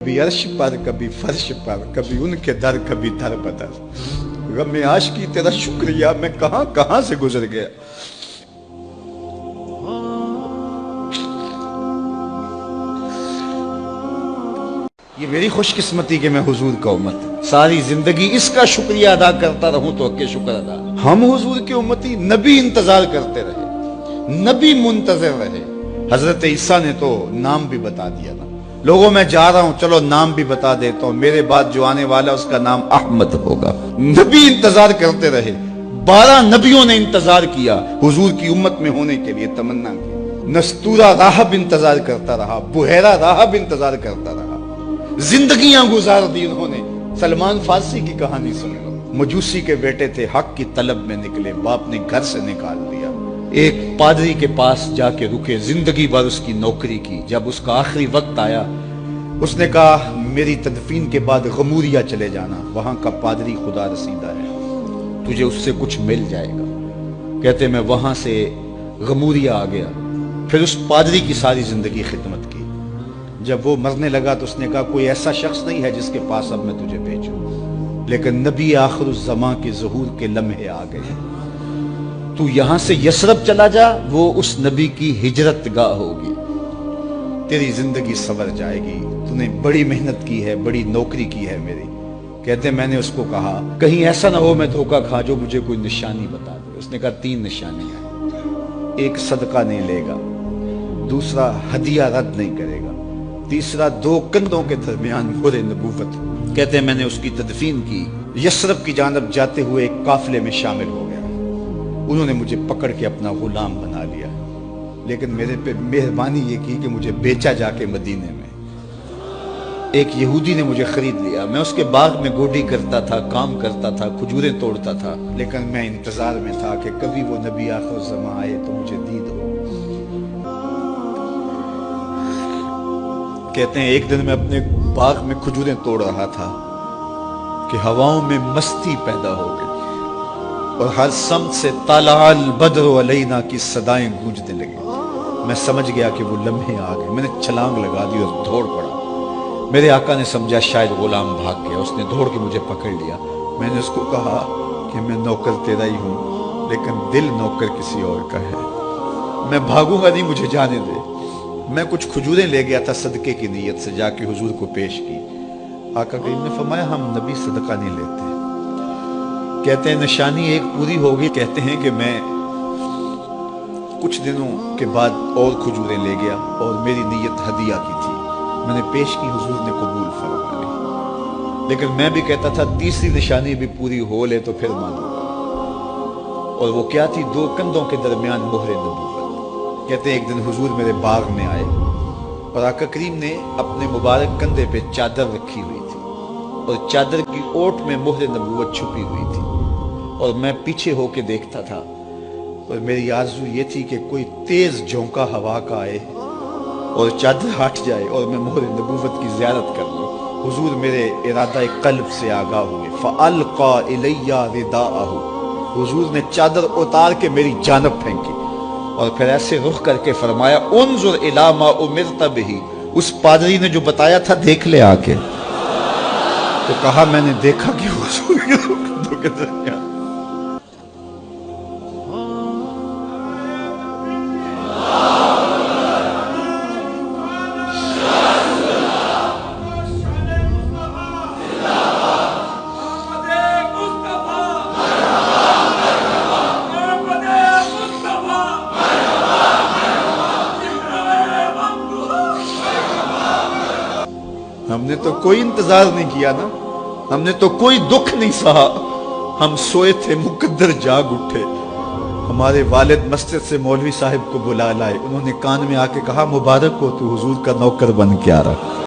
कभी अर्श पर कभी फर्श पर कभी उनके दर कभी दर बदर। गम आशिकी तेरा शुक्रिया मैं कहां कहां से गुजर गया। ये मेरी खुशकिस्मती कि मैं हुजूर का उम्मत सारी जिंदगी इसका शुक्रिया अदा करता रहूं तो के शुक्र अदा। हम हुजूर के उम्मती नबी इंतजार करते रहे, नबी मुंतजर रहे। हजरत ईसा ने तो नाम भी बता दिया ना, लोगों मैं जा रहा हूं चलो नाम भी बता देता हूं, मेरे बाद जो आने वाला उसका नाम अहमद होगा। नबी इंतजार करते रहे, 12 नबियों ने इंतजार किया हुजूर की उम्मत में होने के लिए, तमन्ना की। नस्तूरा राहब इंतजार करता रहा, बुहैरा राहब इंतजार करता रहा, जिंदगियां गुजार दी उन्होंने। सलमान फारसी की कहानी सुन लो, मजूसी के बेटे थे, हक की तलब में निकले, बाप ने घर से निकाल दिया। एक पादरी के पास जाके रुके, जिंदगी भर उसकी नौकरी की। जब उसका आखिरी वक्त आया उसने कहा मेरी तदफीन के बाद गमूरिया चले जाना, वहां का पादरी खुदा रसीदा है, तुझे उससे कुछ मिल जाएगा। कहते मैं वहां से गमूरिया आ गया, फिर उस पादरी की सारी जिंदगी खिदमत की। जब वो मरने लगा तो उसने कहा कोई ऐसा शख्स नहीं है जिसके पास अब मैं तुझे भेजूं, लेकिन नबी आखिरुज़्ज़मां के ज़हूर के लम्हे आ गए। तू यहां से यसरब चला जा, वो उस नबी की हिजरत गाह होगी, तेरी जिंदगी संवर जाएगी। तूने बड़ी मेहनत की है, बड़ी नौकरी की है मेरी। कहते मैंने उसको कहा कहीं ऐसा ना हो मैं धोखा खा जो मुझे कोई निशानी बता दे। उसने कहा 3 निशानियां, एक सदका नहीं लेगा, दूसरा हदिया रद्द नहीं करेगा, तीसरा 2 कंधों के दरमियान मोहरे नबूवत। कहते मैंने उसकी तदफीन की, यसरब की जानब जाते हुए एक काफिले में शामिल हो गया। उन्होंने मुझे पकड़ के अपना गुलाम बना लिया, लेकिन मेरे पे मेहरबानी ये की कि मुझे बेचा जाके मदीने में। एक यहूदी ने मुझे खरीद लिया, मैं उसके बाग में गोडी करता था, काम करता था, खजूरें तोड़ता था, लेकिन मैं इंतजार में था कि कभी वो नबी आखिरुज़्ज़मां आए तो मुझे दीद हो। कहते हैं एक दिन मैं अपने बाग में खजूरें तोड़ रहा था कि हवाओं में मस्ती पैदा हो गई और हर समत से तालाल बद्र अलैना की सदाएं गूंजने लगी। मैं समझ गया कि वो लम्हे आ गए, मैंने छलांग लगा दी और दौड़ पड़ा। मेरे आका ने समझा शायद गुलाम भाग गया, उसने दौड़ के मुझे पकड़ लिया। मैंने उसको कहा कि मैं नौकर तेरा ही हूं, लेकिन दिल नौकर किसी और का है, मैं भागूंगा नहीं, मुझे जाने दे। मैं कुछ खजूरें ले गया था सदके की नीयत से, जाके हुजूर को पेश की। आका करीम ने फरमाया हम नबी सदका नहीं लेते। कहते हैं निशानी एक पूरी होगी। कहते हैं कि मैं कुछ दिनों के बाद और खजूरें ले गया और मेरी नीयत हदिया की थी, मैंने पेश की, हुजूर ने कबूल फरमा ली। लेकिन मैं भी कहता था तीसरी निशानी भी पूरी हो ले तो फिर मानूंगा, और वो क्या थी? 2 कंधों के दरमियान मोहरे नबूवत। कहते एक दिन हुजूर मेरे बाग में आए और आका करीम ने अपने मुबारक कंधे पे चादर रखी हुई थी और चादर की ओट में मोहरे नबूवत छुपी हुई थी, और मैं पीछे होके देखता था। और मेरी आरज़ू ये थी कि कोई तेज झोंका हवा का आए और चादर हट जाए और मैं मोहरे नबूवत की ज़ियारत कर लूं। हुजूर मेरे इरादा कल्ब से आगाह हुए, फ़अल्क़ा इलैया रिदाअहु, हुजूर ने चादर उतार के मेरी जानब फेंकी और फिर ऐसे रुख करके फरमाया उन्ज़ुर इला मा उमिरत बिही। उस पादरी ने जो बताया था देख ले आके। तो कहा मैंने देखा कि हुजूर के कंधों के दरमियान हमने तो कोई इंतजार नहीं किया ना, हमने तो कोई दुख नहीं सहा, हम सोए थे मुकद्दर जाग उठे। हमारे वालिद मस्जिद से मौलवी साहब को बुला लाए, उन्होंने कान में आके कहा मुबारक हो तू हुजूर का नौकर बन के आ रहा।